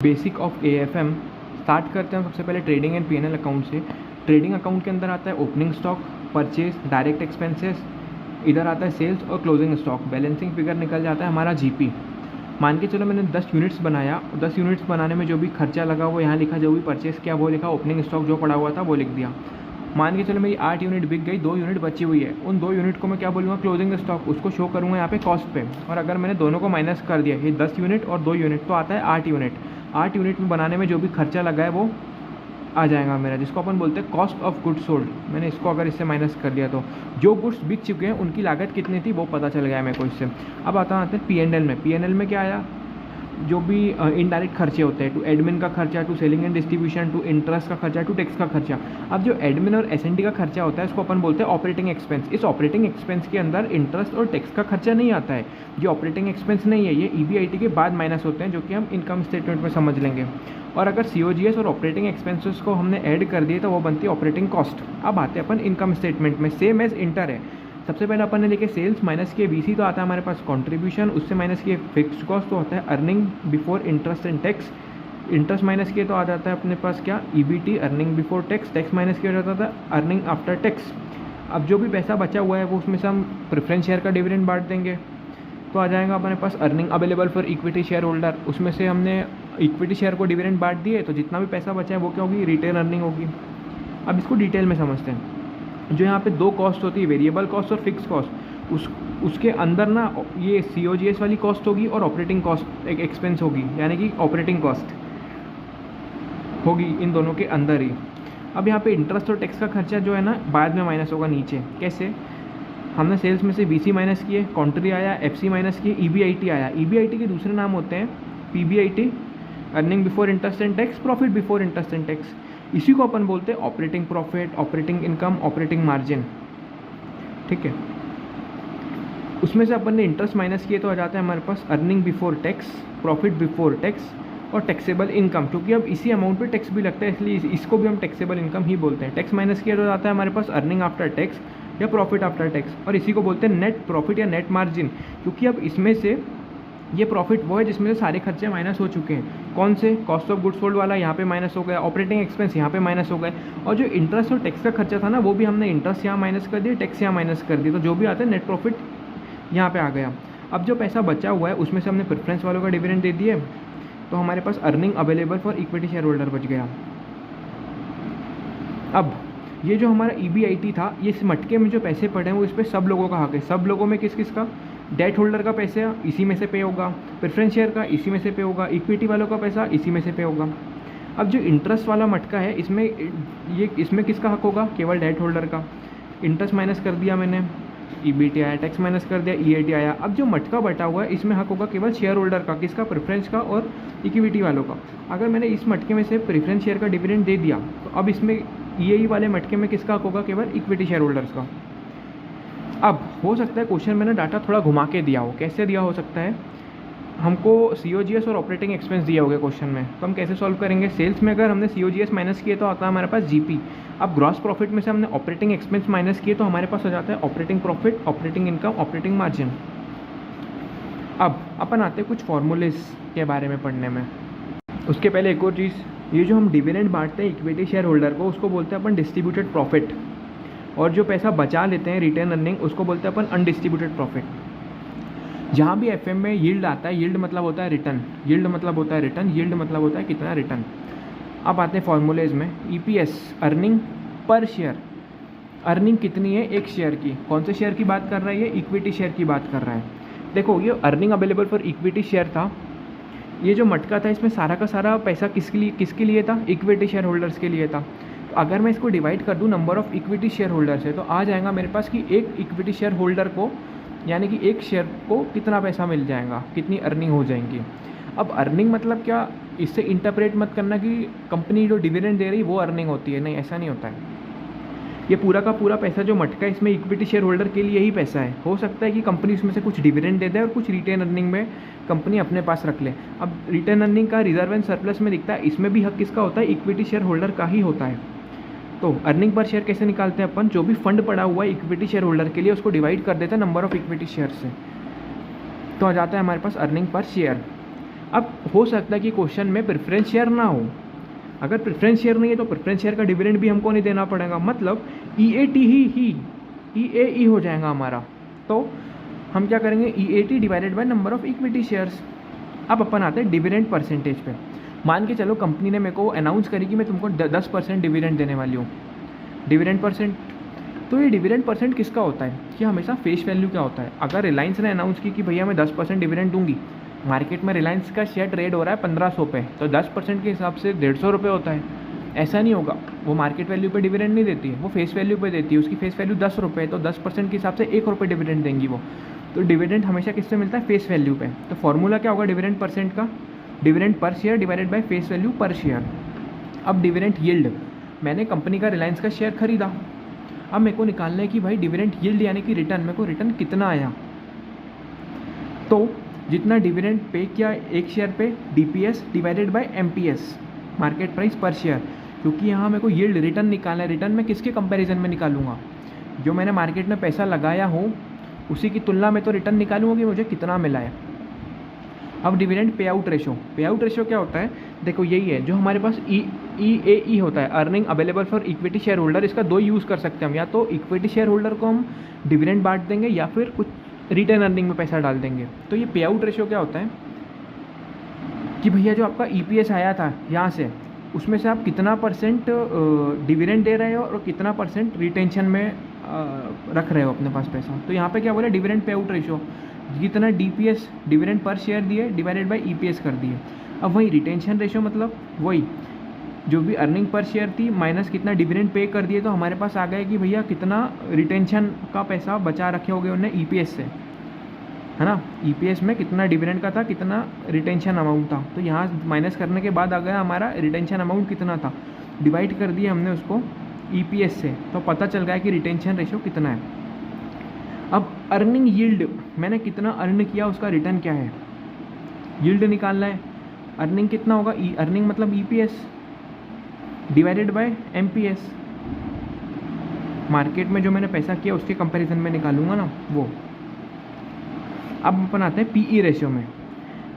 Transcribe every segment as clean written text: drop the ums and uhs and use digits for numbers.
Basic of AFM start करते हैं सबसे पहले ट्रेडिंग एंड पीएनएल अकाउंट से। ट्रेडिंग अकाउंट के अंदर आता है opening stock, purchase, direct expenses, इधर आता है सेल्स और क्लोजिंग स्टॉक। बैलेंसिंग फिगर निकल जाता है हमारा जीपी। मान के चलो मैंने 10 यूनिट्स बनाया, 10 यूनिट्स बनाने में जो भी खर्चा लगा वो यहाँ लिखा, जो भी परचेस किया वो लिखा, ओपनिंग स्टॉक जो पड़ा हुआ था वो लिख दिया। मान के चलो मेरी 8 यूनिट बिक गई, 2 यूनिट बची हुई है, उन 2 यूनिट को मैं क्या बोलूँगा, क्लोजिंग स्टॉक, उसको शो करूँगा यहाँ पे कॉस्ट पे। और अगर मैंने दोनों को माइनस कर दिया, ये 10 यूनिट और 2 यूनिट, तो आता है 8 यूनिट। 8 यूनिट में बनाने में जो भी खर्चा लगा है वो आ जाएगा मेरा, जिसको अपन बोलते हैं कॉस्ट ऑफ गुड्स सोल्ड। मैंने इसको अगर इससे माइनस कर दिया तो जो गुड्स बिक चुके हैं उनकी लागत कितनी थी वो पता चल गया मेरे को इससे। अब आते हैं पीएनएल में। पीएनएल में क्या आया, जो भी इनडायरेक्ट खर्चे होते हैं, टू एडमिन का खर्चा, to selling and distribution, to interest का खर्चा, टू टैक्स का खर्चा। अब जो एडमिन और एसएनडी का खर्चा होता है इसको अपन बोलते हैं ऑपरेटिंग एक्सपेंस। इस ऑपरेटिंग एक्सपेंस के अंदर इंटरेस्ट और टैक्स का खर्चा नहीं आता है। ये ऑपरेटिंग एक्सपेंस नहीं है, ये ईबीआईटी के बाद माइनस होते हैं, जो कि हम इनकम स्टेटमेंट में समझ लेंगे। और अगर सीओजीएस और ऑपरेटिंग एक्सपेंसेस को हमने ऐड कर दिए तो वो बनती है ऑपरेटिंग कॉस्ट। अब आते हैं अपन इनकम स्टेटमेंट में, सेम एज इंटर है। सबसे पहले अपन ने लिखे सेल्स, माइनस किए बीसी तो आता है हमारे पास कंट्रीब्यूशन, उससे माइनस किए फिक्स्ड कॉस्ट तो होता है earning before interest and tax. Interest minus किए तो आ जाता है अपने पास क्या, EBT, earning before tax. Tax minus किया जाता था अर्निंग आफ्टर टैक्स। अब जो भी पैसा बचा हुआ है वो उसमें से हम प्रेफरेंस शेयर का डिविडेंड बांट देंगे, तो आ जाएगा अपने पास earning available for equity share holder. उसमें से हमने इक्विटी शेयर को डिविडेंड बांट दिए, तो जितना भी पैसा बचा है वो क्या होगी, रिटेन अर्निंग होगी। अब इसको डिटेल में समझते हैं। जो यहाँ पे 2 कॉस्ट होती है, वेरिएबल कॉस्ट और फिक्स कॉस्ट, उसके अंदर ना ये सीओजीएस वाली कॉस्ट होगी और ऑपरेटिंग कॉस्ट एक एक्सपेंस होगी, यानी कि ऑपरेटिंग कॉस्ट होगी इन दोनों के अंदर ही। अब यहाँ पे इंटरेस्ट और टैक्स का खर्चा जो है ना बाद में माइनस होगा नीचे। कैसे, हमने सेल्स में से बीसी माइनस किए, कॉन्ट्री आया, एफसी माइनस किए, ईबीआईटी आया। ईबीआईटी के दूसरे नाम होते हैं PBIT, earning before interest and tax, profit before interest and tax. इसी को अपन बोलते हैं operating profit, operating income, operating margin. ठीक है, उसमें से अपन ने इंटरेस्ट माइनस किए तो आ जाता है हमारे पास earning before tax, profit before tax और टैक्सेबल इनकम। क्योंकि अब इसी अमाउंट पे टैक्स भी लगता है इसलिए इसको भी हम टैक्सेबल इनकम ही बोलते हैं। टैक्स माइनस किया तो आता है हमारे पास अर्निंग आफ्टर टैक्स या प्रॉफिट आफ्टर टैक्स, और इसी को बोलते हैं नेट प्रॉफिट या नेट मार्जिन। क्योंकि अब इसमें से ये प्रॉफिट वो है जिसमें से सारे खर्चे माइनस हो चुके हैं। कौन से, कॉस्ट ऑफ गुड्स सोल्ड वाला यहाँ पे माइनस हो गया, ऑपरेटिंग एक्सपेंस यहाँ पे माइनस हो गए, और जो इंटरेस्ट और टैक्स का खर्चा था ना वो भी हमने इंटरेस्ट यहाँ माइनस कर दिया, टैक्स यहाँ माइनस कर दिया, तो जो भी आता है नेट प्रॉफिट यहाँ पे आ गया। अब जो पैसा बचा हुआ है उसमें से हमने प्रेफरेंस वालों का डिविडेंड दे दिए, तो हमारे पास earning available for equity share holder बच गया। अब ये जो हमारा ईबीआईटी था, ये इस मटके में जो पैसे पड़े हैं वो इस पर सब लोगों का हक है। सब लोगों में किस किस का, डेट होल्डर का पैसा इसी में से पे होगा, प्रेफरेंस शेयर का इसी में से पे होगा, इक्विटी वालों का पैसा इसी में से पे होगा। अब जो इंटरेस्ट वाला मटका है इसमें किसका हक होगा, केवल डेट होल्डर का। इंटरेस्ट माइनस कर दिया मैंने, ईबीटी आया, टैक्स माइनस कर दिया, ईएटी आया। अब जो मटका बटा हुआ है इसमें हक होगा केवल शेयर होल्डर का, किसका, प्रेफरेंस का और इक्विटी वालों का। अगर मैंने इस मटके में से प्रेफरेंस शेयर का डिविडेंड दे दिया तो अब इसमें ईएई वाले मटके में किसका हक होगा, केवल इक्विटी शेयर होल्डर्स का। अब हो सकता है क्वेश्चन मैंने डाटा थोड़ा घुमा के दिया हो। कैसे दिया हो सकता है, हमको सीओजीएस और ऑपरेटिंग एक्सपेंस दिया होगा क्वेश्चन में, तो हम कैसे सॉल्व करेंगे। सेल्स में अगर हमने सीओजीएस माइनस किए तो आता है हमारे पास जीपी। अब ग्रॉस प्रॉफिट में से हमने ऑपरेटिंग एक्सपेंस माइनस किए तो हमारे पास हो जाता है operating profit, operating income, operating margin. अब अपन आते हैं कुछ फॉर्मूलेज के बारे में पढ़ने में। उसके पहले एक और चीज़, ये जो हम डिविडेंड बांटते हैं इक्विटी शेयर होल्डर को, उसको बोलते हैं अपन डिस्ट्रीब्यूटेड प्रॉफिट, और जो पैसा बचा लेते हैं रिटेन अर्निंग उसको बोलते हैं अपन अनडिस्ट्रीब्यूटेड प्रॉफिट। जहाँ भी एफएम में यील्ड आता है, यील्ड मतलब होता है रिटर्न, यील्ड मतलब होता है रिटर्न, यील्ड मतलब होता है कितना रिटर्न। अब आते हैं फॉर्मूलेज में। EPS, earning per share. Earning कितनी है, एक शेयर की। कौन से शेयर की बात कर रहा है, ये इक्विटी शेयर की बात कर रहा है। देखो ये earning available for equity share था, ये जो मटका था इसमें सारा का सारा पैसा किसके लिए था, इक्विटी शेयर होल्डर्स के लिए था। तो अगर मैं इसको डिवाइड कर दूं number of equity share holders है तो आ जाएगा मेरे पास कि एक इक्विटी शेयर होल्डर को, यानी कि एक शेयर को कितना पैसा मिल जाएगा, कितनी अर्निंग हो जाएंगी। अब अर्निंग मतलब क्या, इससे इंटरप्रेट मत करना कि कंपनी जो डिविडेंड दे रही वो अर्निंग होती है, नहीं, ऐसा नहीं होता है। ये पूरा का पूरा पैसा जो मटका है इसमें इक्विटी शेयर होल्डर के लिए ही पैसा है। हो सकता है कि कंपनी उसमें से कुछ डिविडेंड दे दे और कुछ रिटेन अर्निंग में कंपनी अपने पास रख ले। अब रिटेन अर्निंग का रिजर्व एंड सरप्लस में दिखता है, इसमें भी हक किसका होता है, इक्विटी शेयर होल्डर का ही होता है। तो अर्निंग पर शेयर कैसे निकालते हैं अपन, जो भी फंड पड़ा हुआ है इक्विटी शेयर होल्डर के लिए उसको डिवाइड कर देते हैं नंबर ऑफ इक्विटी शेयर से, तो आ जाता है हमारे पास अर्निंग पर शेयर। अब हो सकता है कि क्वेश्चन में प्रेफरेंस शेयर ना हो, अगर प्रेफरेंस शेयर नहीं है तो प्रेफरेंस शेयर का डिविडेंड भी हमको नहीं देना पड़ेगा, मतलब EAT ही EAE हो जाएगा हमारा। तो हम क्या करेंगे, EAT divided by number of equity shares. अब अपन आते हैं डिविडेंड परसेंटेज पे। मान के चलो कंपनी ने मेरे को अनाउंस करी कि मैं तुमको 10% डिविडेंड देने वाली हूँ, डिविडेंड परसेंट। तो ये डिविडेंड परसेंट किसका होता है कि हमेशा फेस वैल्यू क्या होता है। अगर रिलायंस ने अनाउंस की कि भैया मैं 10% डिविडेंड दूंगी, मार्केट में रिलायंस का शेयर ट्रेड हो रहा है 1500 पे, तो 10% के हिसाब से 150 रुपये होता है। ऐसा नहीं होगा, वो मार्केट वैल्यू पे डिविडेंड नहीं देती है, वो फेस वैल्यू पे देती है। उसकी फेस वैल्यू 10 रुपये, तो 10% के हिसाब से 1 रुपये डिविडेंड देंगी वो। तो डिविडेंड हमेशा किससे मिलता है, फेस वैल्यू पे। तो फॉर्मूला क्या होगा डिविडेंड परसेंट का, dividend per share divided by face value पर शेयर। अब डिविडेंड यील्ड, मैंने कंपनी का रिलायंस का शेयर खरीदा, अब मेरे को निकालना है कि भाई डिविडेंड यील्ड यानी कि रिटर्न, मेरे को रिटर्न कितना आया। तो जितना डिविडेंड पे किया एक शेयर पे, DPS divided by MPS, market price पर शेयर। क्योंकि यहाँ मेरे को यील्ड रिटर्न निकालना है, रिटर्न मैं किसके कंपैरिजन में निकालूंगा, जो मैंने मार्केट में पैसा लगाया हो उसी की तुलना में तो रिटर्न निकालूंगा कि मुझे कितना मिला है। अब डिविडेंड पे आउट रेशो, पे आउट रेशो क्या होता है, देखो यही है जो हमारे पास EAE होता है, earning available for equity share holder. इसका दो यूज़ कर सकते हैं हम, या तो इक्विटी शेयर होल्डर को हम डिविडेंड बांट देंगे या फिर कुछ रिटेन अर्निंग में पैसा डाल देंगे। तो ये पे आउट रेशो क्या होता है कि भैया जो आपका EPS आया था यहाँ से, उसमें से आप कितना परसेंट डिविडेंड दे रहे हो और कितना परसेंट रिटेंशन में रख रहे हो अपने पास पैसा। तो यहाँ पे क्या बोला, डिविडेंड पे आउट रेशो, जितना DPS डिविडेंड पर शेयर दिए डिवाइडेड बाय EPS कर दिए। अब वही रिटेंशन रेशो मतलब वही जो भी अर्निंग पर शेयर थी माइनस कितना डिविडेंड पे कर दिए, तो हमारे पास आ गया कि भैया कितना रिटेंशन का पैसा बचा रखे होंगे उन्हें EPS से, है ना। EPS में कितना डिविडेंड का था, कितना रिटेंशन अमाउंट था, तो यहाँ माइनस करने के बाद आ गया हमारा रिटेंशन अमाउंट कितना था, डिवाइड कर दिया हमने उसको EPS से, तो पता चल गया कि रिटेंशन रेशो कितना है। अब अर्निंग यील्ड, मैंने कितना अर्न किया उसका रिटर्न क्या है, यील्ड निकालना है। अर्निंग कितना होगा, अर्निंग मतलब EPS divided by MPS, market में जो मैंने पैसा किया उसके कंपैरिजन में निकालूंगा ना वो। अब अपन आते हैं PE रेशियो में,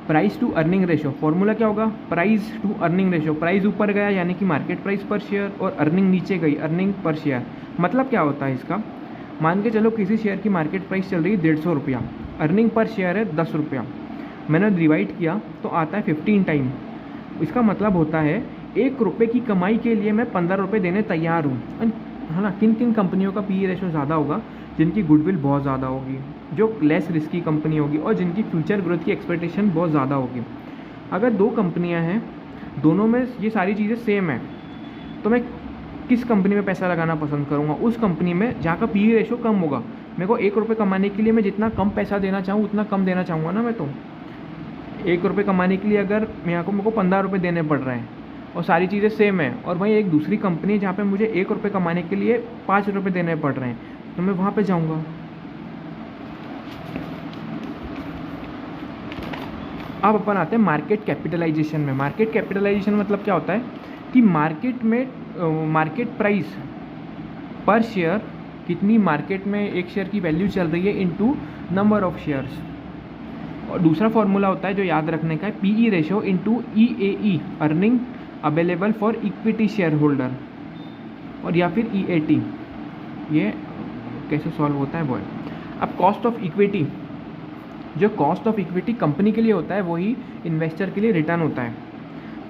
price to earning ratio. Formula क्या होगा, price to earning ratio. Price ऊपर गया यानी कि मार्केट प्राइस पर शेयर, और अर्निंग नीचे गई, अर्निंग पर शेयर। मतलब क्या होता है इसका, मान के चलो किसी शेयर की मार्केट प्राइस चल रही है 150 रुपया, अर्निंग पर शेयर है 10 रुपया, मैंने डिवाइड किया तो आता है 15 टाइम। इसका मतलब होता है 1 रुपये की कमाई के लिए मैं 15 रुपये देने तैयार हूँ, है ना। किन किन कंपनियों का PE रेशो ज़्यादा होगा, जिनकी गुडविल बहुत ज़्यादा होगी, जो लेस रिस्की कंपनी होगी और जिनकी फ्यूचर ग्रोथ की एक्सपेक्टेशन बहुत ज़्यादा होगी। अगर दो कंपनियां हैं, दोनों में ये सारी चीज़ें सेम है, तो मैं किस कंपनी में पैसा लगाना पसंद करूँगा, उस कंपनी में जहाँ का PE रेशो कम होगा। मेरे को 1 रुपये कमाने के लिए मैं जितना कम पैसा देना चाहूँ उतना कम देना चाहूँगा ना। मैं तो 1 रुपये कमाने के लिए अगर मेरे को 15 रुपये देने पड़ रहे हैं और सारी चीज़ें सेम है, और वहीं एक दूसरी कंपनी है जहाँ पे मुझे 1 रुपये कमाने के लिए 5 रुपये देने पड़ रहे हैं, तो मैं वहाँ पे जाऊँगा। अब अपन आते हैं मार्केट कैपिटलाइजेशन में। मार्केट कैपिटलाइजेशन मतलब क्या होता है कि मार्केट में मार्केट प्राइस पर शेयर, कितनी मार्केट में एक शेयर की वैल्यू चल रही है, इनटू नंबर ऑफ शेयर्स। और दूसरा फॉर्मूला होता है जो याद रखने का है, PE ratio into EAE, earning available for equity share holder, और या फिर EAT। ये कैसे सॉल्व होता है वो है। अब कॉस्ट ऑफ इक्विटी, जो कॉस्ट ऑफ इक्विटी कंपनी के लिए होता है वही इन्वेस्टर के लिए रिटर्न होता है।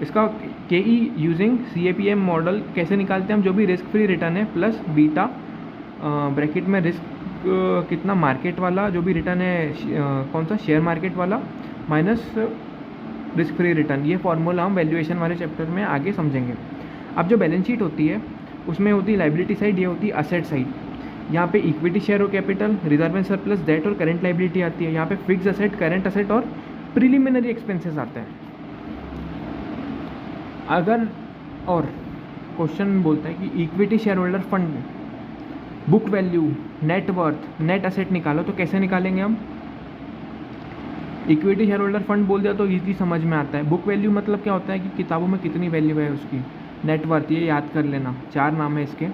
इसका KE यूजिंग CAPM मॉडल कैसे निकालते हैं हम, जो भी रिस्क फ्री रिटर्न है प्लस बीटा ब्रैकेट में रिस्क कितना मार्केट वाला, जो भी रिटर्न है कौन सा शेयर मार्केट वाला, माइनस रिस्क फ्री रिटर्न। ये फॉर्मूला हम वैल्यूएशन वाले चैप्टर में आगे समझेंगे। अब जो बैलेंस शीट होती है उसमें होती है लाइबिलिटी साइड, ये होती है असेट साइड। यहाँ पे इक्विटी शेयर और capital, reserve and surplus, debt और करंट लाइबिलिटी आती है। यहाँ पे फिक्स असेट, करंट असेट और प्रिलिमिनरी एक्सपेंसेस आते हैं। अगर और क्वेश्चन बोलता है कि equity share holder fund book value, net worth, net asset निकालो, तो कैसे निकालेंगे हम। इक्विटी शेयर होल्डर फंड बोल दिया तो इजीली समझ में आता है। बुक वैल्यू मतलब क्या होता है कि किताबों में कितनी वैल्यू है उसकी। नेट वर्थ ये याद कर लेना, 4 नाम है इसके।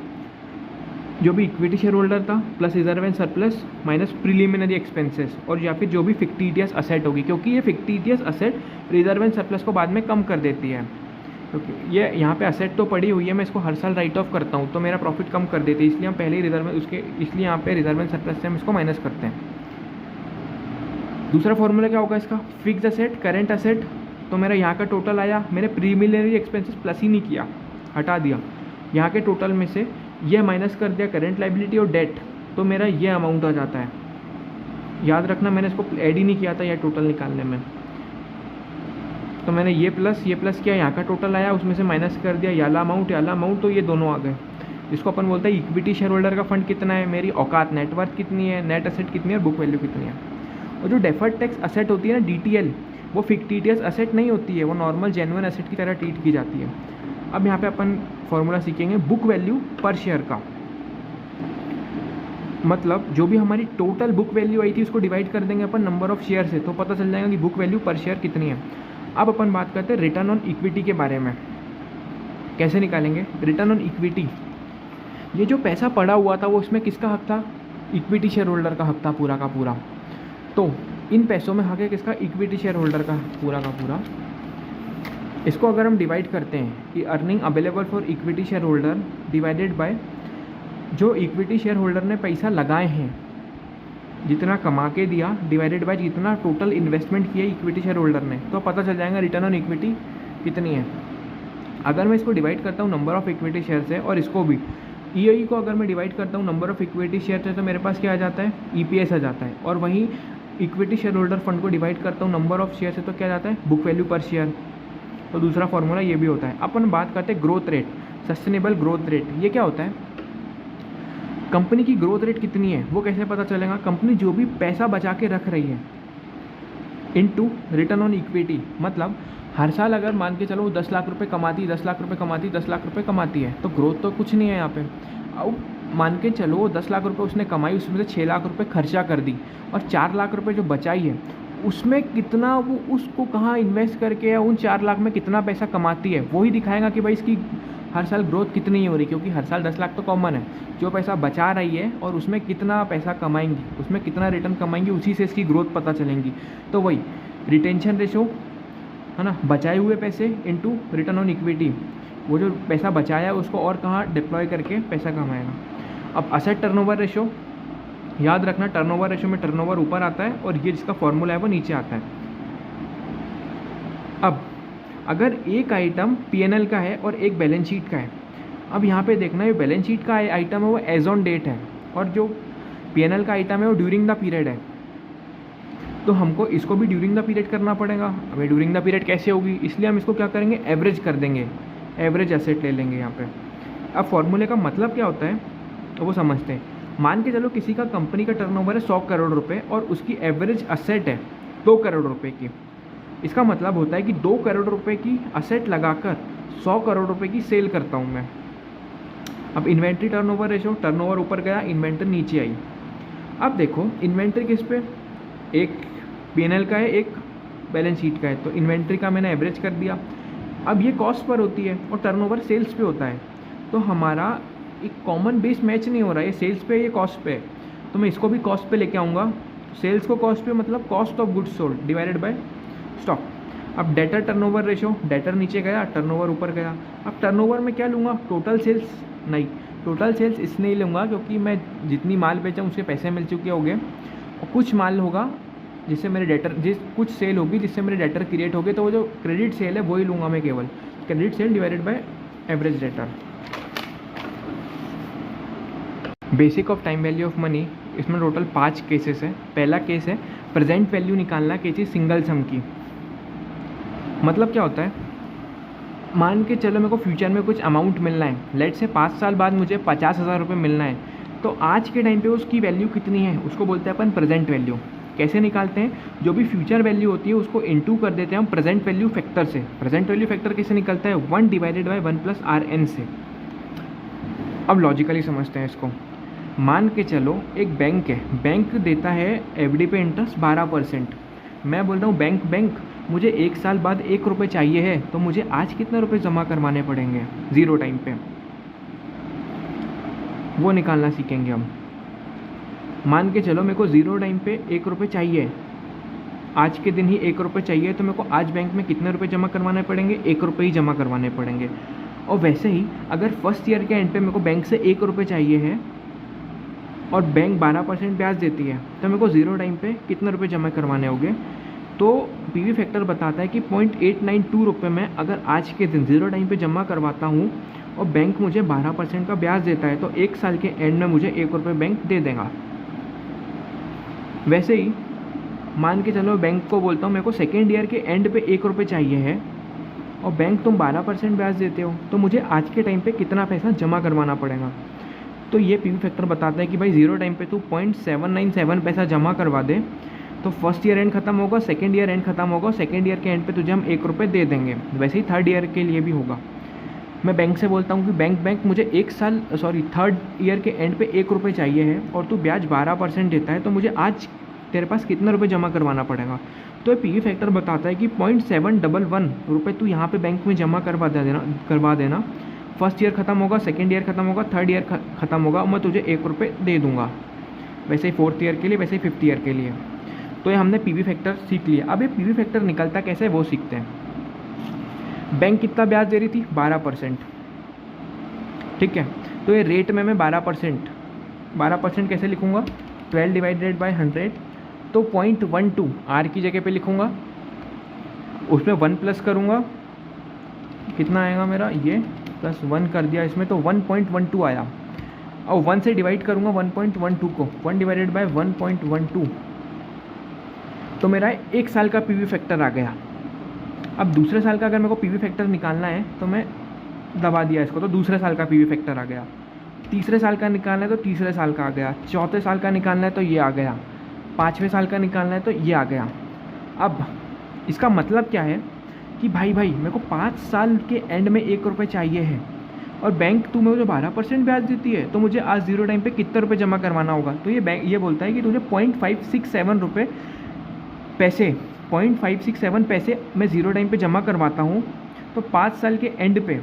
जो भी इक्विटी शेयर होल्डर था plus reserve and surplus minus preliminary expenses, और या फिर जो भी फिक्टिटियस असेट होगी, क्योंकि ये fictitious asset reserve and surplus को बाद में कम कर देती है, क्योंकि ये यहाँ पे असेट तो पड़ी हुई है, मैं इसको हर साल राइट ऑफ करता हूँ तो मेरा प्रॉफिट कम कर देती है, इसलिए हम पहले ही रिजर्व उसके, इसलिए यहाँ पे रिजर्व एंड सरप्लस से हम इसको माइनस करते हैं। दूसरा फॉर्मूला क्या होगा इसका, फिक्स असेट करेंट असेट, तो मेरा यहाँ का टोटल आया, मैंने प्रीमिनरी एक्सपेंसेस प्लस ही नहीं किया, हटा दिया, यहाँ के टोटल में से ये माइनस कर दिया करेंट लाइबिलिटी और डेट, तो मेरा ये अमाउंट आ जाता है। याद रखना मैंने इसको ऐड ही नहीं किया था यह टोटल निकालने में, तो मैंने ये प्लस किया, यहाँ का टोटल आया, उसमें से माइनस कर दिया याला अमाउंट, तो ये दोनों आ गए। इसको अपन बोलते हैं इक्विटी शेयर होल्डर का फंड कितना है, मेरी औकात नेटवर्थ कितनी है, नेट असेट कितनी है और बुक वैल्यू कितनी है। और जो डेफर्ड टैक्स असेट होती है ना DTL, वो फिक्टिटियस असेट नहीं होती है, वो नॉर्मल जेन्युइन असेट की तरह ट्रीट की जाती है। अब यहाँ पे अपन फॉर्मूला सीखेंगे बुक वैल्यू पर शेयर का, मतलब जो भी हमारी टोटल बुक वैल्यू आई थी उसको डिवाइड कर देंगे अपन नंबर ऑफ शेयर से, तो पता चल जाएगा कि बुक वैल्यू पर शेयर कितनी है। अब अपन बात करते हैं रिटर्न ऑन इक्विटी के बारे में, कैसे निकालेंगे रिटर्न ऑन इक्विटी। ये जो पैसा पड़ा हुआ था वो इसमें किसका हक था, इक्विटी शेयर होल्डर का हक था पूरा का पूरा, तो इन पैसों में हक है किसका, इक्विटी शेयर होल्डर का पूरा का पूरा। इसको अगर हम डिवाइड करते हैं कि earning available for equity share holder divided by जो इक्विटी शेयर होल्डर ने पैसा लगाए हैं, जितना कमा के दिया डिवाइडेड बाय जितना टोटल इन्वेस्टमेंट किया इक्विटी शेयर होल्डर ने, तो पता चल जाएगा रिटर्न ऑन इक्विटी कितनी है। अगर मैं इसको डिवाइड करता हूँ नंबर ऑफ इक्विटी शेयर से, और इसको भी EOE को अगर मैं डिवाइड करता हूँ नंबर ऑफ इक्विटी शेयर से, तो मेरे पास क्या आ जाता है, EPS आ जाता है। और वहीं इक्विटी शेयर होल्डर फंड को डिवाइड करता हूँ नंबर ऑफ शेयर से, तो क्या जाता है, बुक वैल्यू पर शेयर। तो दूसरा फॉर्मूला ये भी होता है। अपन बात करते हैं growth rate, sustainable growth rate. ये क्या होता है, कंपनी की ग्रोथ रेट कितनी है वो कैसे पता चलेगा, कंपनी जो भी पैसा बचा के रख रही है इनटू रिटर्न ऑन इक्विटी, मतलब हर साल अगर मान के चलो वो 10 लाख रुपए कमाती 10 लाख रुपए कमाती 10 लाख रुपए कमाती है, तो ग्रोथ तो कुछ नहीं है यहाँ पे। अब मान के चलो वो 10 लाख रुपए उसने कमाई, उसमें से 6 लाख रुपए खर्चा कर दी, और 4 लाख रुपए जो बचाई है उसमें कितना वो उसको कहाँ इन्वेस्ट करके या उन 4 लाख में कितना पैसा कमाती है, वही दिखाएगा कि भाई इसकी हर साल ग्रोथ कितनी हो रही, क्योंकि हर साल 10 लाख तो कॉमन है। जो पैसा बचा रही है और उसमें कितना पैसा कमाएंगी, उसमें कितना रिटर्न कमाएंगी, उसी से इसकी ग्रोथ पता चलेंगी। तो वही रिटेंशन रेशो है ना, बचाए हुए पैसे इनटू रिटर्न ऑन इक्विटी, वो जो पैसा बचाया है उसको और कहाँ डिप्लॉय करके पैसा कमाएगा। अब असेट टर्नओवर रेशो, याद रखना टर्नओवर रेशो में टर्नओवर ऊपर आता है और ये जिसका फॉर्मूला है वो नीचे आता है। अब अगर एक आइटम P&L का है और एक बैलेंस शीट का है, अब यहाँ पे देखना ये बैलेंस शीट का आइटम है वो एज ऑन डेट है, और जो P&L का आइटम है वो ड्यूरिंग द पीरियड है, तो हमको इसको भी ड्यूरिंग द पीरियड करना पड़ेगा। हमें ड्यूरिंग द पीरियड कैसे होगी, इसलिए हम इसको क्या करेंगे, एवरेज कर देंगे, एवरेज एसेट ले लेंगे यहाँ पे। अब फॉर्मूले का मतलब क्या होता है तो वो समझते हैं। मान के चलो किसी का कंपनी का टर्नओवर है 100 करोड़ रुपए और उसकी एवरेज असेट है 2 करोड़ रुपए की। इसका मतलब होता है कि 2 करोड़ रुपए की असेट लगाकर 100 करोड़ रुपए की सेल करता हूँ मैं। अब इन्वेंट्री टर्नओवर रेशो, टर्नओवर ऊपर गया, इन्वेंट्री नीचे आई। अब देखो इन्वेंट्री किस पे, एक P&L का है एक बैलेंस शीट का है, तो इन्वेंट्री का मैंने एवरेज कर दिया। अब ये कॉस्ट पर होती है और टर्नओवर सेल्स पे होता है, तो हमारा एक कॉमन बेस मैच नहीं हो रहा है, ये सेल्स पे ये कॉस्ट पे है, तो मैं इसको भी कॉस्ट पे लेके आऊँगा। सेल्स को कॉस्ट पे मतलब cost of goods sold divided by stock. अब डेटर टर्नओवर रेशो, डेटर नीचे गया टर्नओवर ऊपर गया। अब टर्नओवर में क्या लूँगा, टोटल सेल्स नहीं, टोटल सेल्स इसलिए लूँगा क्योंकि मैं जितनी माल बेचा उसके पैसे मिल चुके होंगे, और कुछ माल होगा जिससे मेरे डेटर कुछ सेल होगी जिससे मेरे डेटर क्रिएट हो गए, तो वो जो क्रेडिट सेल है वही लूँगा मैं, केवल credit sale divided by average debtor. Basic of time value of money, इसमें टोटल 5 केसेस है। पहला केस है प्रेजेंट वैल्यू निकालना किसी सिंगल सम की। मतलब क्या होता है, मान के चलो मेरे को फ्यूचर में कुछ अमाउंट मिलना है, लेट से 5 साल बाद मुझे 50,000 रुपये मिलना है, तो आज के टाइम पे उसकी वैल्यू कितनी है उसको बोलते हैं अपन प्रेजेंट वैल्यू। कैसे निकालते हैं, जो भी फ्यूचर वैल्यू होती है उसको इनटू कर देते हैं हम प्रेजेंट वैल्यू फैक्टर से। प्रेजेंट वैल्यू फैक्टर कैसे निकलता है, 1 डिवाइडेड बाय 1 प्लस RN से। अब लॉजिकली समझते हैं इसको। मान के चलो एक बैंक है, बैंक देता है FD पे इंटरेस्ट 12%। मैं बोल रहा हूँ बैंक मुझे 1 साल बाद 1 रुपये चाहिए है, तो मुझे आज कितने रुपए जमा करवाने पड़ेंगे 0 टाइम पे। वो निकालना सीखेंगे हम। मान के चलो मेरे को ज़ीरो टाइम पे 1 रुपये चाहिए, आज के दिन ही 1 रुपये चाहिए, तो मेरे को आज बैंक में कितने रुपये जमा करवाने पड़ेंगे? 1 रुपये ही जमा करवाने पड़ेंगे। और वैसे ही अगर फर्स्ट ईयर के एंड पे मेरे को बैंक से 1 रुपये चाहिए है और बैंक 12% ब्याज देती है, तो मेरे को ज़ीरो टाइम पे कितने रुपये जमा करवाने होंगे? तो पीवी फैक्टर बताता है कि 0.892 रुपये में अगर आज के दिन ज़ीरो टाइम पे जमा करवाता हूँ और बैंक मुझे 12% का ब्याज देता है, तो 1 साल के एंड में मुझे 1 रुपये बैंक दे देगा। वैसे ही मान के चलो बैंक को बोलता हूँ मेरे को सेकेंड ईयर के एंड पे 1 रुपये चाहिए है और बैंक तुम 12% ब्याज देते हो, तो मुझे आज के टाइम पे कितना पैसा जमा करवाना पड़ेगा? तो ये पीवी फैक्टर बताता है कि भाई ज़ीरो टाइम पे तू 0.797 पैसा जमा करवा दे, तो फर्स्ट ईयर एंड खत्म होगा, सेकेंड ईयर एंड खत्म होगा, सेकेंड ईयर के एंड पे तुझे हम 1 रुपये दे देंगे। वैसे ही थर्ड ईयर के लिए भी होगा। मैं बैंक से बोलता हूँ कि बैंक मुझे थर्ड ईयर के एंड पे 1 रुपये चाहिए है और तू ब्याज 12% देता है, तो मुझे आज तेरे पास कितने रुपये जमा करवाना पड़ेगा? तो ये पीवी फैक्टर बताता है कि 0.711 रुपये तू यहाँ पे बैंक में जमा करवा देना। फर्स्ट ईयर ख़त्म होगा, सेकेंड ईयर ख़त्म होगा, थर्ड ईयर ख़त्म होगा और मैं तुझे 1 रुपये दे दूँगा। वैसे ही फोर्थ ईयर के लिए, वैसे ही फिफ्थ ईयर के लिए। तो ये हमने पीवी फैक्टर सीख लिया। अब ये पीवी फैक्टर निकलता कैसे वो सीखते हैं। बैंक कितना ब्याज दे रही थी? 12%। ठीक है, तो ये रेट में मैं 12% कैसे लिखूँगा? 12 डिवाइडेड बाई 100, तो 0.12 आर की जगह पे लिखूँगा, उसमें 1 प्लस करूँगा, कितना आएगा मेरा? ये प्लस 1 कर दिया इसमें, तो 1.12 आया। और 1 से डिवाइड करूँगा 1.12 को, 1 डिवाइडेड बाई 1.12, तो मेरा 1 साल का पीवी फैक्टर आ गया। अब दूसरे साल का अगर मेरे को पीवी फैक्टर निकालना है तो मैं दबा दिया इसको, तो दूसरे साल का पीवी फैक्टर आ गया। तीसरे साल का निकालना है तो तीसरे साल का आ गया। चौथे साल का निकालना है तो ये आ गया। पाँचवें साल का निकालना है तो ये आ गया। अब इसका मतलब क्या है कि भाई मेरे को 5 साल के एंड में 1 रुपये चाहिए है और बैंक तुम्हें मुझे 12% ब्याज देती है, तो मुझे आज ज़ीरो टाइम पे कितने रुपये जमा करवाना होगा? तो ये बैंक ये बोलता है कि तुझे 0.567 रुपये पैसे 0.567 पैसे मैं ज़ीरो टाइम पे जमा करवाता हूँ, तो 5 साल के एंड पे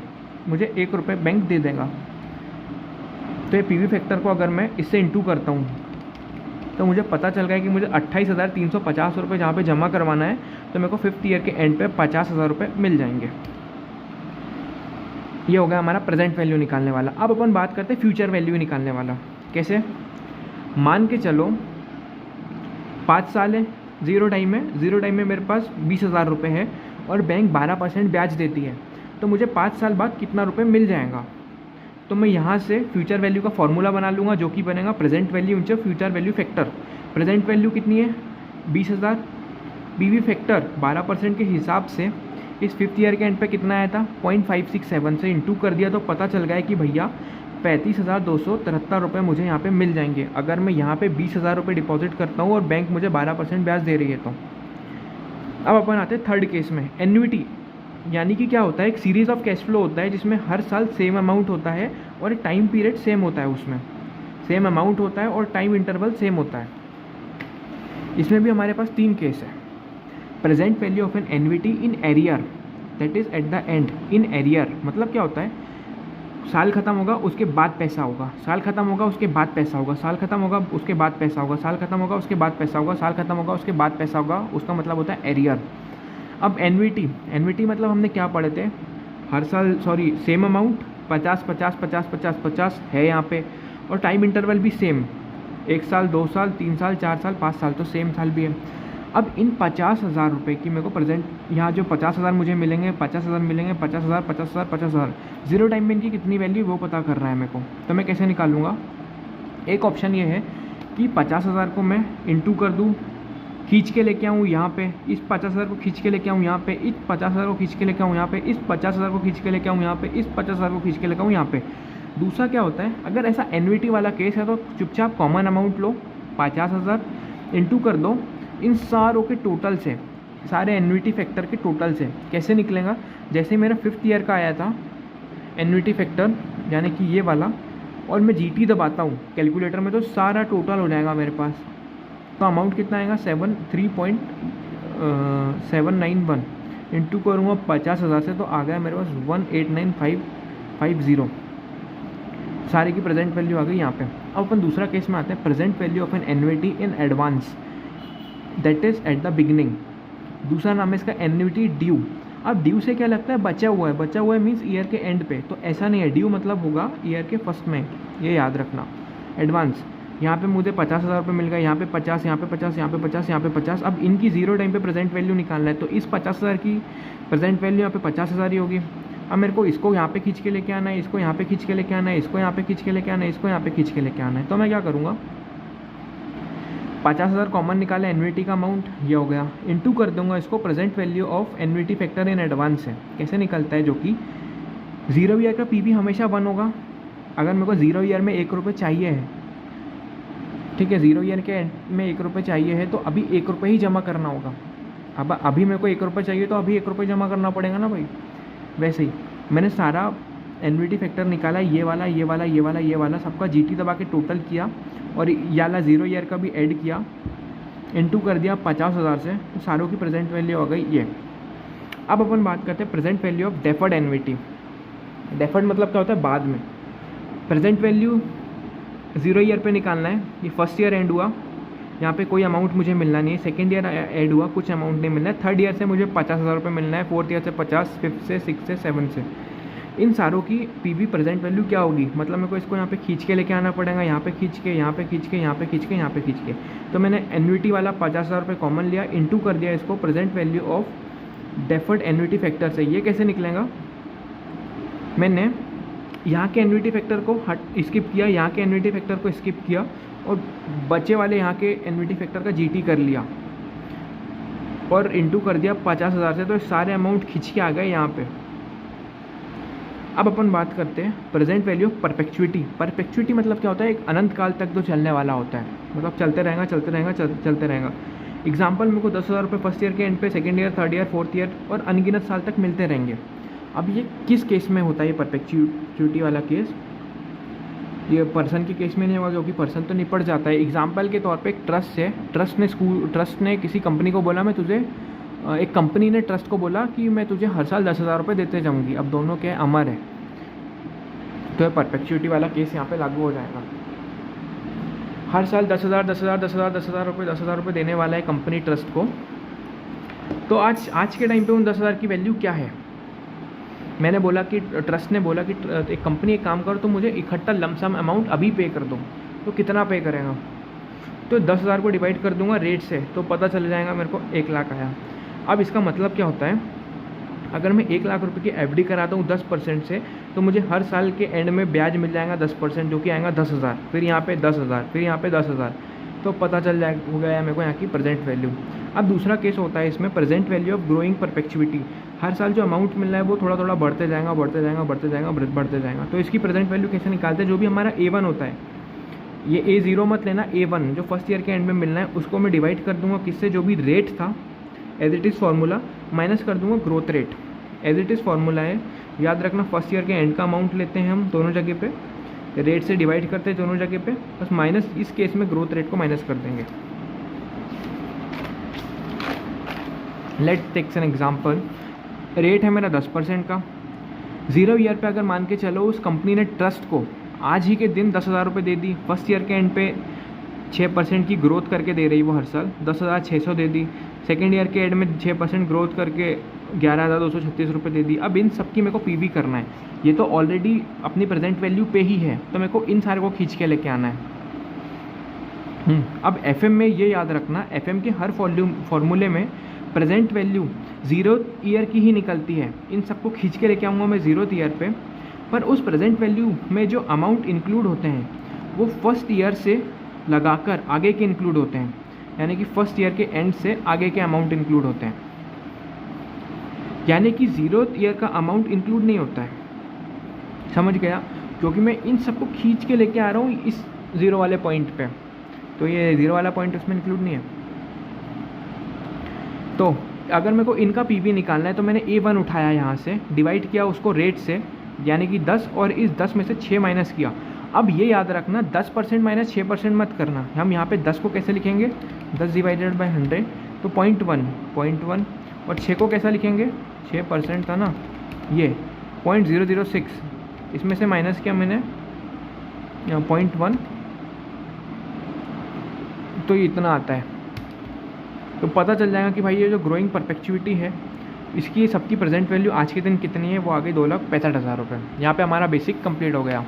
मुझे 1 रुपये बैंक दे देगा। तो ये पीवी फैक्टर को अगर मैं इससे इंटू करता हूँ तो मुझे पता चल गया कि मुझे 28,350 रुपये जहाँ पे जमा करवाना है, तो मेरे को फिफ्थ ईयर के एंड पे 50,000 रुपये मिल जाएंगे। ये हो गया हमारा प्रेजेंट वैल्यू निकालने वाला। अब अपन बात करते हैं फ्यूचर वैल्यू निकालने वाला। कैसे? मान के चलो 5 साल है, ज़ीरो टाइम में मेरे पास 20,000 रुपये है और बैंक 12% ब्याज देती है, तो मुझे 5 साल बाद कितना रुपये मिल जाएगा? तो मैं यहाँ से फ्यूचर वैल्यू का फॉर्मूला बना लूँगा, जो कि बनेगा present value into future value factor. Present value कितनी है? 20,000। पीवी फैक्टर 12% के हिसाब से इस फिफ्थ ईयर के एंड पे कितना आया था? 0.567 से इंटू कर दिया, तो पता चल गया कि भैया 35,273 रुपये मुझे यहाँ पे मिल जाएंगे अगर मैं यहाँ पे 20,000 रुपये डिपॉजिट करता हूँ और बैंक मुझे 12% ब्याज दे रही है। तो अब अपन आते हैं थर्ड केस में। एन्युइटी यानी कि क्या होता है? एक सीरीज़ ऑफ कैश फ्लो होता है जिसमें हर साल सेम अमाउंट होता है और टाइम पीरियड सेम होता है, उसमें सेम अमाउंट होता है और टाइम इंटरवल सेम होता है। इसमें भी हमारे पास 3 केस है। Present value of an annuity in arrear, that is at the end. In arrear मतलब क्या होता है? साल खत्म होगा उसके बाद पैसा होगा, साल खत्म होगा उसके बाद पैसा होगा, साल खत्म होगा उसके बाद पैसा होगा, साल खत्म होगा उसके बाद पैसा होगा, साल खत्म होगा उसके बाद पैसा होगा, उसका मतलब होता है एरियर। अब एन्युइटी मतलब हमने क्या पढ़े थे? हर साल सेम अमाउंट 50 50 50 50 50 है यहाँ पे, और टाइम इंटरवल भी सेम, 1 साल 2 साल 3 साल 4 साल 5 साल, तो सेम साल भी है। अब इन 50,000 रुपये की मेरे को प्रेजेंट यहाँ जो 50,000 मुझे मिलेंगे, 50,000 मिलेंगे, 50,000 50,000 50,000, ज़ीरो टाइम में इनकी कितनी वैल्यू वो पता कर रहा है मेरे को। तो मैं कैसे निकालूंगा? एक ऑप्शन ये है कि 50,000 को मैं इंटू कर दूँ, खींच के लेके आऊँ यहाँ पे, इस 50,000 को खींच के लेके आऊँ यहाँ पे, इस 50,000 को खींच के लेके आऊँ यहाँ पे, इस 50,000 को खींच के लेके आऊँ यहाँ पे, इस 50,000 को खींच के लेके आऊँ यहाँ पे। दूसरा क्या होता है? अगर ऐसा एन्युइटी वाला केस है तो चुपचाप कॉमन अमाउंट लो, 50,000 इंटू कर दो इन सारों के टोटल से, सारे एन्युइटी फैक्टर के टोटल से। कैसे निकलेगा? जैसे मेरा फिफ्थ ईयर का आया था एन्युइटी फैक्टर यानी कि ये वाला, और मैं GT दबाता हूँ कैलकुलेटर में, तो सारा टोटल हो जाएगा मेरे पास। तो अमाउंट कितना आएगा? 3.791 इंटू करूँगा 50,000 से, तो आ गया मेरे पास 189,550। सारे की प्रेजेंट वैल्यू आ गई यहाँ पे। अब अपन दूसरा केस में आते हैं, present value of an annuity in advance that is at the beginning. दूसरा नाम है इसका एन्युइटी ड्यू। अब ड्यू से क्या लगता है, बचा हुआ है, बचा हुआ है मीन्स ईयर के एंड पे, तो ऐसा नहीं है, ड्यू मतलब होगा ईयर के फर्स्ट में, ये याद रखना। एडवांस, यहाँ पे मुझे 50,000 रुपये मिल गया, यहाँ पे 50, यहाँ पे 50, यहाँ पे 50, यहाँ पे 50। अब इनकी जीरो टाइम पे प्रेजेंट वैल्यू निकालना है, तो इस 50,000 की प्रेजेंट वैल्यू यहाँ पे 50,000 ही होगी। अब मेरे को इसको यहाँ पे खींच के लेके आना है, इसको यहाँ पे खींच के लेके आना है, इसको यहाँ पे खींच के लेके आना है, इसको यहाँ पे खींच के लेके आना है। तो मैं क्या करूँगा, 50,000 कॉमन निकाले, एन्युइटी का अमाउंट ये हो गया, इनटू कर दूंगा इसको present value of annuity factor in advance है, कैसे निकलता है, जो कि 0 ईयर का पीवी हमेशा 1 होगा। अगर मेरे को 0 ईयर में 1 रुपये चाहिए है, ठीक है, 0 ईयर के एंड में 1 रुपये चाहिए है, तो अभी 1 रुपये ही जमा करना होगा। अब अभी मेरे को 1 रुपये चाहिए तो अभी 1 रुपये जमा करना पड़ेगा ना भाई। वैसे ही मैंने सारा एन्युइटी फैक्टर निकाला, ये वाला, ये वाला, ये वाला, ये वाला, सबका जीटी दबा के टोटल किया और ये वाला 0 ईयर का भी ऐड किया, इनटू कर दिया 50,000 से, तो सारों की प्रेजेंट वैल्यू हो गई ये। अब अपन बात करते हैं present value of deferred annuity. Deferred मतलब क्या होता है, बाद में। प्रेजेंट वैल्यू 0 ईयर पे निकालना है, ये फर्स्ट ईयर एंड हुआ, यहाँ पे कोई अमाउंट मुझे मिलना नहीं है, सेकेंड ईयर ऐड हुआ, कुछ अमाउंट नहीं मिलना है, थर्ड ईयर से मुझे 50,000 रुपये मिलना है, फोर्थ ईयर से 50, फिफ्थ से 6 से 7 से। इन सारों की पीवी प्रेजेंट वैल्यू क्या होगी, मतलब मेरे को इसको यहाँ पे खींच के लेके आना पड़ेगा, यहाँ पे खींच के, यहाँ पे खींच के, यहाँ पे खींच के, यहाँ पे खींच के। तो मैंने एन्युइटी वाला 50,000 रुपये कॉमन लिया, इनटू कर दिया इसको present value of deferred annuity factor से। ये कैसे निकलेगा, मैंने यहाँ के एन्युइटी फैक्टर को स्किप किया, यहाँ के एन्युइटी फैक्टर को स्किप किया और बचे वाले यहाँ के एन्युइटी फैक्टर का जीटी कर लिया और इनटू कर दिया 50,000 से, तो सारे अमाउंट खींच के आ गए यहाँ पे। अब अपन बात करते हैं present value of perpetuity. Perpetuity मतलब क्या होता है, एक अनंत काल तक जो चलने वाला होता है, मतलब चलते रहेगा, चलते रहेगा, चलते रहेगा। एग्जाम्पल, मेरे को 10,000 रुपये फर्स्ट ईयर के एंड पे, second year, third year, fourth year और अनगिनत साल तक मिलते रहेंगे। अब ये किस केस में होता है, ये परपेचुइटी वाला केस, ये पर्सन के केस में नहीं होगा, क्योंकि पर्सन तो निपट जाता है। एग्जाम्पल के तौर पे एक ट्रस्ट है, ट्रस्ट ने किसी कंपनी को बोला, मैं तुझे, एक कंपनी ने ट्रस्ट को बोला कि मैं तुझे हर साल 10,000 रुपये देते जाऊँगी। अब दोनों के अमर है, तो ये परपेचुइटी वाला केस यहाँ पे लागू हो जाएगा। हर साल 10,000 रुपये देने वाला है कंपनी ट्रस्ट को। तो आज के टाइम पे उन 10,000 की वैल्यू क्या है, मैंने बोला कि ट्रस्ट ने बोला कि एक कंपनी एक काम करो, तो मुझे इकट्ठा लमसम अमाउंट अभी पे कर दो। तो कितना पे करेगा, तो 10,000 को डिवाइड कर दूंगा रेट से, तो पता चल जाएगा मेरे को 1 लाख आया। अब इसका मतलब क्या होता है, अगर मैं 1 लाख रुपए की एफडी कराता हूँ 10% से, तो मुझे हर साल के एंड में ब्याज मिल जाएगा 10%, जो कि आएगा 10,000, फिर यहाँ पे 10,000, फिर यहाँ पे 10,000, तो पता चल जाएगा, हो गया मेरे को यहाँ की प्रेजेंट वैल्यू। अब दूसरा केस होता है इसमें present value of growing perpetuity. हर साल जो अमाउंट मिल रहा है वो थोड़ा थोड़ा बढ़ते जाएगा, बढ़ते जाएगा, बढ़ते जाएगा, बढ़ते जाएगा। तो इसकी प्रेजेंट वैल्यू कैसे निकालते हैं, जो भी हमारा A1 होता है, ये A0 मत लेना, A1 जो फर्स्ट ईयर के एंड में मिलना है, उसको मैं डिवाइड कर दूंगा किससे, जो भी रेट था as it is formula, minus कर दूंगा growth rate, as it is formula है, याद रखना। फर्स्ट ईयर के एंड का अमाउंट लेते हैं हम दोनों जगह पे, रेट से डिवाइड करते हैं दोनों जगह पे, बस माइनस इस केस में ग्रोथ रेट को माइनस कर देंगे। Let's take an example, rate है मेरा 10% का। 0 ईयर पे अगर मान के चलो उस कंपनी ने ट्रस्ट को आज ही के दिन 10,000 रुपये दे दी, फर्स्ट ईयर के एंड पे 6% की ग्रोथ करके दे रही वो हर साल, 10,600 दे दी, सेकेंड ईयर के एंड में 6% ग्रोथ करके 11,236 रुपये दे दी। अब इन सब की मेरे को पीवी करना है, ये तो ऑलरेडी अपनी प्रेजेंट वैल्यू पे ही है, तो मेरे को इन सारे को खींच के लेके आना है। अब एफएम में ये याद रखना, एफएम के हर फॉर्मूले में प्रेजेंट वैल्यू 0 ईयर की ही निकलती है। इन सबको खींच के लेके आऊँगा मैं 0 ईयर पे, पर उस प्रेजेंट वैल्यू में जो अमाउंट इंक्लूड होते हैं वो फर्स्ट ईयर से लगाकर आगे के इंक्लूड होते हैं, यानी कि फर्स्ट ईयर के एंड से आगे के अमाउंट इंक्लूड होते हैं, यानी कि 0 ईयर का अमाउंट इंक्लूड नहीं होता है। समझ गया, क्योंकि मैं इन सबको खींच के लेके आ रहा हूँ इस 0 वाले पॉइंट पे, तो ये 0 वाला पॉइंट उसमें इंक्लूड नहीं है। तो अगर मेरे को इनका पीवी निकालना है, तो मैंने A1 उठाया, यहाँ से डिवाइड किया उसको रेट से, यानी कि 10, और इस 10 में से 6 माइनस किया। अब ये याद रखना 10% माइनस 6% मत करना। हम यहाँ पे 10 को कैसे लिखेंगे, 10 डिवाइडेड बाई 100, तो 0.1 और 6 को कैसा लिखेंगे, 6% था ना, ये 0.006, इसमें से माइनस किया मैंने 0.1, तो ये इतना आता है। तो पता चल जाएगा कि भाई ये जो ग्रोइंग परपेचुइटी है इसकी सबकी प्रेजेंट वैल्यू आज के दिन कितनी है, वो आ गई 2,65,000 रुपये। यहाँ पे हमारा बेसिक कंप्लीट हो गया।